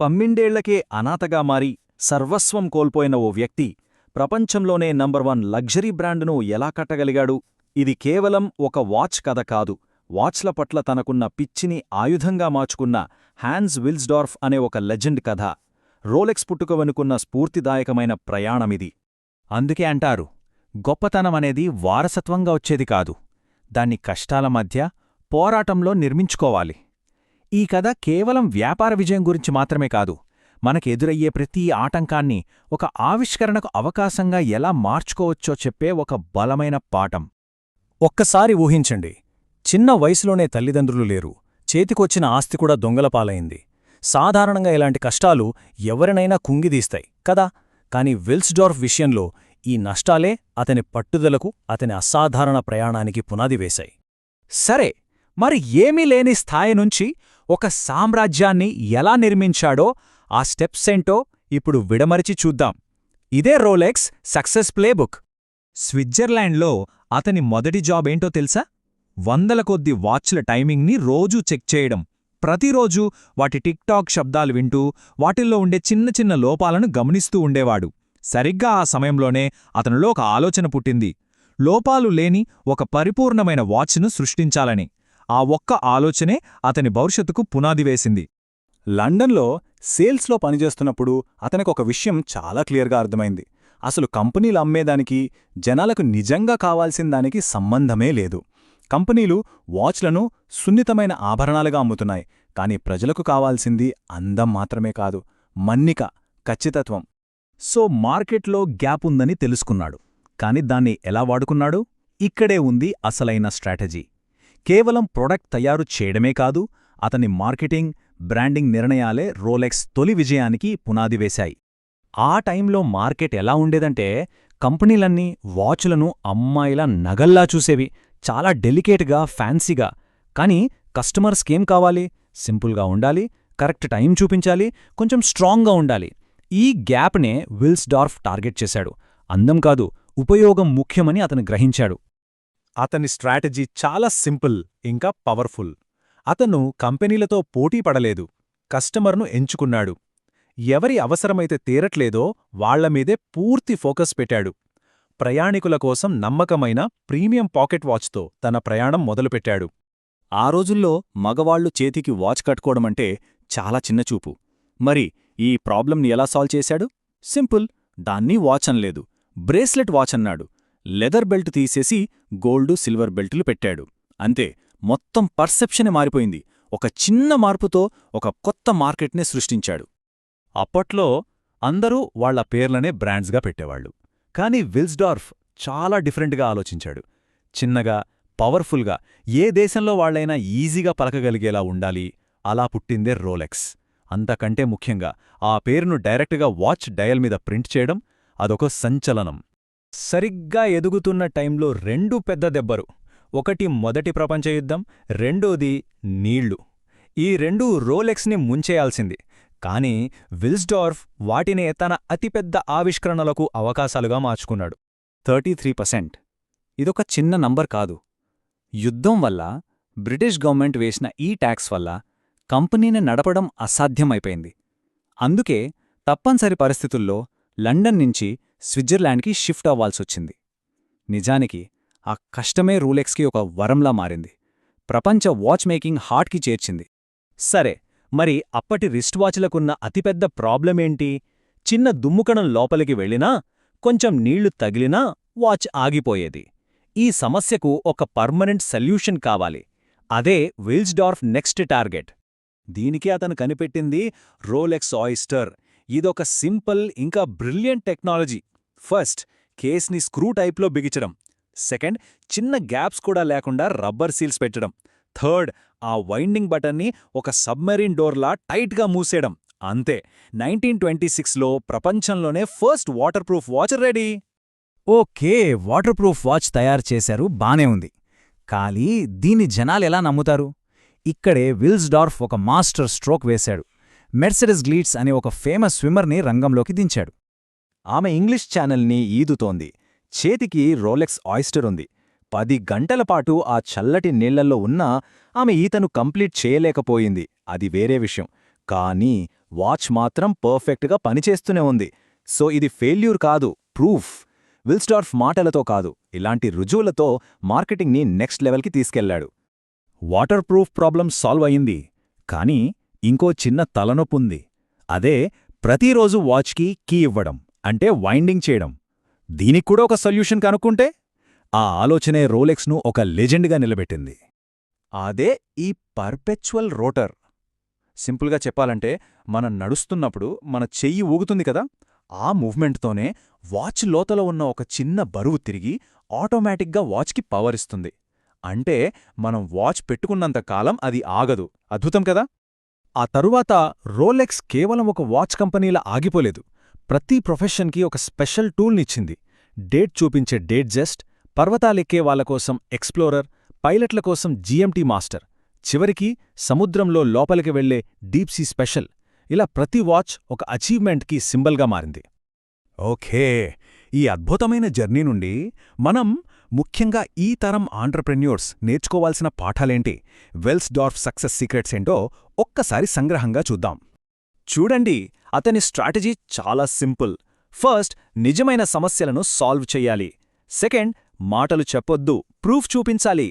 పమ్మిండేళ్లకే అనాథగా మారి సర్వస్వం కోల్పోయిన ఓ వ్యక్తి ప్రపంచంలోనే నంబర్ 1 లగ్జరీ బ్రాండును ఎలా కట్టగలిగాడు? ఇది కేవలం ఒక వాచ్ కథ కాదు. వాచ్ల పట్ల తనకున్న పిచ్చిని ఆయుధంగా మార్చుకున్న హాన్స్ విల్స్డార్ఫ్ అనే ఒక లెజెండ్ కథ. రోలెక్స్ పుట్టుక వెనుకున్న స్ఫూర్తిదాయకమైన ప్రయాణమిది. అందుకే అంటారు, గొప్పతనమనేది వారసత్వంగా వచ్చేది కాదు, దాన్ని కష్టాల మధ్య పోరాటంలో నిర్మించుకోవాలి. ఈ కథ కేవలం వ్యాపార విజయం గురించి మాత్రమే కాదు, మనకెదురయ్యే ప్రతి ఆటంకాన్ని ఒక ఆవిష్కరణకు అవకాశంగా ఎలా మార్చుకోవచ్చో చెప్పే ఒక బలమైన పాఠం. ఒక్కసారి ఊహించండి, చిన్న వయసులోనే తల్లిదండ్రులు లేరు, చేతికొచ్చిన ఆస్తి కూడా దొంగలపాలైంది. సాధారణంగా ఇలాంటి కష్టాలు ఎవరినైనా కుంగిదీస్తాయి కదా. కాని విల్స్డార్ఫ్ విషయంలో ఈ నష్టాలే అతని పట్టుదలకు, అతని అసాధారణ ప్రయాణానికి పునాది వేశాయి. సరే, మరి ఏమీ లేని స్థాయి నుంచి ఒక సామ్రాజ్యాన్ని ఎలా నిర్మించాడో ఆ స్టెప్సేంటో ఇప్పుడు విడమరిచి చూద్దాం. ఇదే రోలెక్స్ సక్సెస్ ప్లేబుక్. స్విట్జర్లాండ్లో అతని మొదటి జాబ్ ఏంటో తెలుసా? వందల కొద్ది వాచ్ల టైమింగ్ని రోజూ చెక్ చేయడం. ప్రతిరోజూ వాటి టిక్టాక్ శబ్దాలు వింటూ వాటిల్లో ఉండే చిన్న చిన్న లోపాలను గమనిస్తూ ఉండేవాడు. సరిగ్గా ఆ సమయంలోనే అతనిలో ఒక ఆలోచన పుట్టింది. లోపాలు లేని ఒక పరిపూర్ణమైన వాచ్ను సృష్టించాలని. ఆ ఒక్క ఆలోచనే అతని భవిష్యత్తుకు పునాది వేసింది. లండన్లో సేల్స్లో పనిచేస్తున్నప్పుడు అతనికొక విషయం చాలా క్లియర్గా అర్థమైంది. అసలు కంపెనీలు అమ్మేదానికి, జనాలకు నిజంగా కావాల్సిన దానికి సంబంధమే లేదు. కంపెనీలు వాచ్లను సున్నితమైన ఆభరణాలుగా అమ్ముతున్నాయి, కాని ప్రజలకు కావాల్సింది అందం మాత్రమే కాదు, మన్నిక, ఖచ్చితత్వం. సో మార్కెట్లో గ్యాప్ ఉందని తెలుసుకున్నాడు. కాని దాన్ని ఎలా వాడుకున్నాడు? ఇక్కడే ఉంది అసలైన స్ట్రాటజీ. కేవలం ప్రొడక్ట్ తయారు చేయడమే కాదు, అతని మార్కెటింగ్, బ్రాండింగ్ నిర్ణయాలే రోలెక్స్ తొలి విజయానికి పునాది వేశాయి. ఆ టైంలో మార్కెట్ ఎలా ఉండేదంటే, కంపెనీలన్నీ వాచులను అమ్మాయిల నగల్లా చూసేవి, చాలా డెలికేట్గా, ఫ్యాన్సీగా. కాని కస్టమర్స్కేం కావాలి? సింపుల్గా ఉండాలి, కరెక్ట్ టైం చూపించాలి, కొంచెం స్ట్రాంగ్గా ఉండాలి. ఈ గ్యాప్నే విల్స్డార్ఫ్ టార్గెట్ చేశాడు. అందం కాదు, ఉపయోగం ముఖ్యమని అతను గ్రహించాడు. అతని స్ట్రాటజీ చాలా సింపుల్ ఇంకా పవర్ఫుల్. అతను కంపెనీలతో పోటీ పడలేదు, కస్టమర్ను ఎంచుకున్నాడు. ఎవరి అవసరమైతే తీరట్లేదో వాళ్లమీదే పూర్తి ఫోకస్ పెట్టాడు. ప్రయాణికుల కోసం నమ్మకమైన ప్రీమియం పాకెట్ వాచ్తో తన ప్రయాణం మొదలుపెట్టాడు. ఆ రోజుల్లో మగవాళ్లు చేతికి వాచ్ కట్టుకోవడమంటే చాలా చిన్నచూపు. మరి ఈ ప్రాబ్లంని ఎలా సాల్వ్ చేశాడు? సింపుల్, దాన్ని వాచ్ అనలేదు, బ్రేస్లెట్ వాచ్ అన్నాడు. లెదర్ బెల్ట్ తీసేసి గోల్డు, సిల్వర్ బెల్టులు పెట్టాడు. అంతే, మొత్తం పర్సెప్షనే మారిపోయింది. ఒక చిన్న మార్పుతో ఒక కొత్త మార్కెట్నే సృష్టించాడు. అప్పట్లో అందరూ వాళ్ల పేర్లనే బ్రాండ్స్గా పెట్టేవాళ్లు. కాని విల్స్డార్ఫ్ చాలా డిఫరెంట్గా ఆలోచించాడు. చిన్నగా, పవర్ఫుల్గా, ఏ దేశంలో వాళ్లైనా ఈజీగా పలకగలిగేలా ఉండాలి. అలా పుట్టిందే రోలెక్స్. అంతకంటే ముఖ్యంగా ఆ పేరును డైరెక్ట్గా వాచ్ డయల్ మీద ప్రింట్ చేయడం, అదొక సంచలనం. సరిగ్గా ఎదుగుతున్న టైంలో 2 పెద్ద దెబ్బరు. ఒకటి మొదటి ప్రపంచ యుద్ధం, రెండోది నీళ్లు. ఈ 2 రోలెక్స్ని ముంచేయాల్సింది. కాని విల్స్డార్ఫ్ వాటినే తన అతిపెద్ద ఆవిష్కరణలకు అవకాశాలుగా మార్చుకున్నాడు. 33%. ఇదొక చిన్న నంబర్ కాదు. యుద్ధం వల్ల, బ్రిటిష్ గవర్నమెంట్ వేసిన ఈ ట్యాక్స్ వల్ల కంపెనీని నడపడం అసాధ్యమైపోయింది. అందుకే తప్పనిసరి పరిస్థితుల్లో లండన్ నుంచి స్విట్జర్లాండ్కి షిఫ్ట్ అవ్వాల్సొచ్చింది. నిజానికి ఆ కష్టమే రోలెక్స్కి ఒక వరంలా మారింది. ప్రపంచ వాచ్ మేకింగ్ హార్ట్కి చేర్చింది. సరే, మరి అప్పటి రిస్ట్ వాచ్లకున్న అతిపెద్ద ప్రాబ్లమేంటి? చిన్న దుమ్ముకణం లోపలికి వెళ్ళినా, కొంచెం నీళ్లు తగిలినా వాచ్ ఆగిపోయేది. ఈ సమస్యకు ఒక పర్మనెంట్ సొల్యూషన్ కావాలి. అదే విల్స్డార్ఫ్ నెక్స్ట్ టార్గెట్. దీనికే అతను కనిపెట్టింది రోలెక్స్ ఆయిస్టర్. ఇదొక సింపుల్ ఇంకా బ్రిలియంట్ టెక్నాలజీ. ఫస్ట్, కేస్ని స్క్రూ టైప్లో బిగించడం. సెకండ్, చిన్న గ్యాప్స్ కూడా లేకుండా రబ్బర్ సీల్స్ పెట్టడం. థర్డ్, ఆ వైండింగ్ బటన్ని ఒక సబ్మెరీన్ డోర్లా టైట్గా మూసేయడం. అంతే, 1926లో ప్రపంచంలోనే first water proof watch ready. Okay, water proof watch తయారు చేశారు, బానే ఉంది. కానీ దీన్ని జనాలెలా నమ్ముతారు? ఇక్కడే విల్స్డార్ఫ్ ఒక మాస్టర్ స్ట్రోక్ వేశాడు. మెర్సెడెస్ గ్లీట్స్ అనే ఒక ఫేమస్ స్విమ్మర్ని రంగంలోకి దించాడు. ఆమె ఇంగ్లీష్ ఛానల్ని ఈదుతోంది. చేతికి రోలెక్స్ ఆయిస్టర్ ఉంది. 10 గంటలపాటు ఆ చల్లటి నీళ్లల్లో ఉన్నా ఆమె ఈతను కంప్లీట్ చేయలేకపోయింది. అది వేరే విషయం. కానీ వాచ్ మాత్రం పర్ఫెక్ట్గా పనిచేస్తూనే ఉంది. సో ఇది ఫెయిల్యూర్ కాదు, ప్రూఫ్. విల్స్డార్ఫ్ మాటలతో కాదు, ఇలాంటి రుజువులతో మార్కెటింగ్ని నెక్స్ట్ లెవెల్కి తీసుకెళ్లాడు. వాటర్ ప్రూఫ్ ప్రాబ్లం సాల్వ్ అయింది, కానీ ఇంకో చిన్న తలనొప్పుంది. అదే ప్రతిరోజు వాచ్కి కీ ఇవ్వడం, అంటే వైండింగ్ చేయడం. దీనికి కూడా ఒక సొల్యూషన్ కనుక్కుంటే? ఆ ఆలోచనే రోలెక్స్ను ఒక లెజెండ్గా నిలబెట్టింది. అదే ఈ పర్పెచువల్ రోటర్. సింపుల్గా చెప్పాలంటే, మనం నడుస్తున్నప్పుడు మన చెయ్యి ఊగుతుంది కదా, ఆ మూవ్మెంట్తోనే వాచ్ లోతల ఉన్న ఒక చిన్న బరువు తిరిగి ఆటోమేటిక్గా వాచ్కి పవర్ ఇస్తుంది. అంటే మనం వాచ్ పెట్టుకున్నంత కాలం అది ఆగదు. అద్భుతం కదా? ఆ తరువాత రోలెక్స్ కేవలం ఒక వాచ్ కంపెనీలా ఆగిపోలేదు. ప్రతి ప్రొఫెషన్కి ఒక స్పెషల్ టూల్నిచ్చింది. డేట్ చూపించే డేట్ జెస్ట్, పర్వతాలెక్కే వాళ్లకోసం ఎక్స్ప్లోరర్, పైలట్ల కోసం జీఎంటీ మాస్టర్, చివరికి సముద్రంలో లోపలికి వెళ్లే డీప్సీ స్పెషల్. ఇలా ప్రతి వాచ్ ఒక అచీవ్మెంట్కి సింబల్గా మారింది. ఓకే, ఈ అద్భుతమైన జర్నీ నుండి మనం ముఖ్యంగా ఈ తరం ఆంట్రప్రెన్యూర్స్ నేర్చుకోవాల్సిన పాఠాలేంటి, వెల్స్డార్ఫ్ సక్సెస్ సీక్రెట్స్ ఏంటో ఒక్కసారి సంగ్రహంగా చూద్దాం. చూడండి, అతని స్ట్రాటజీ చాలా సింపుల్. ఫస్ట్, నిజమైన సమస్యలను సాల్వ్ చెయ్యాలి. సెకండ్, మాటలు చెప్పొద్దు, ప్రూఫ్ చూపించాలి.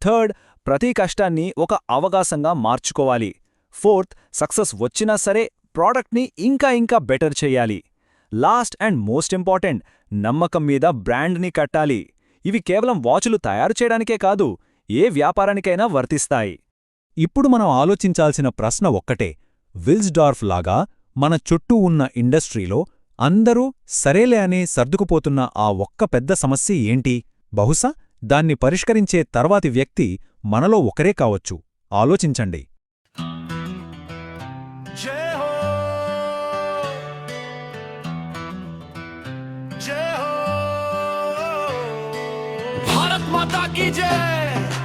థర్డ్, ప్రతి కష్టాన్ని ఒక అవకాశంగా మార్చుకోవాలి. ఫోర్త్, సక్సెస్ వచ్చినా సరే ప్రాడక్ట్ని ఇంకా బెటర్ చెయ్యాలి. లాస్ట్ అండ్ మోస్ట్ ఇంపార్టెంట్, నమ్మకం మీద బ్రాండ్ని కట్టాలి. ఇవి కేవలం వాచులు తయారు చేయడానికే కాదు, ఏ వ్యాపారానికైనా వర్తిస్తాయి. ఇప్పుడు మనం ఆలోచించాల్సిన ప్రశ్న ఒక్కటే, విల్స్డార్ఫ్ లాగా మన చుట్టూ ఉన్న ఇండస్ట్రీలో అందరూ సరేలే అనే సర్దుకుపోతున్న ఆ ఒక్క పెద్ద సమస్య ఏంటి? బహుశా దాన్ని పరిష్కరించే తర్వాతి వ్యక్తి మనలో ఒకరే కావచ్చు. ఆలోచించండి. जय हो जय हो भारत माता की जय।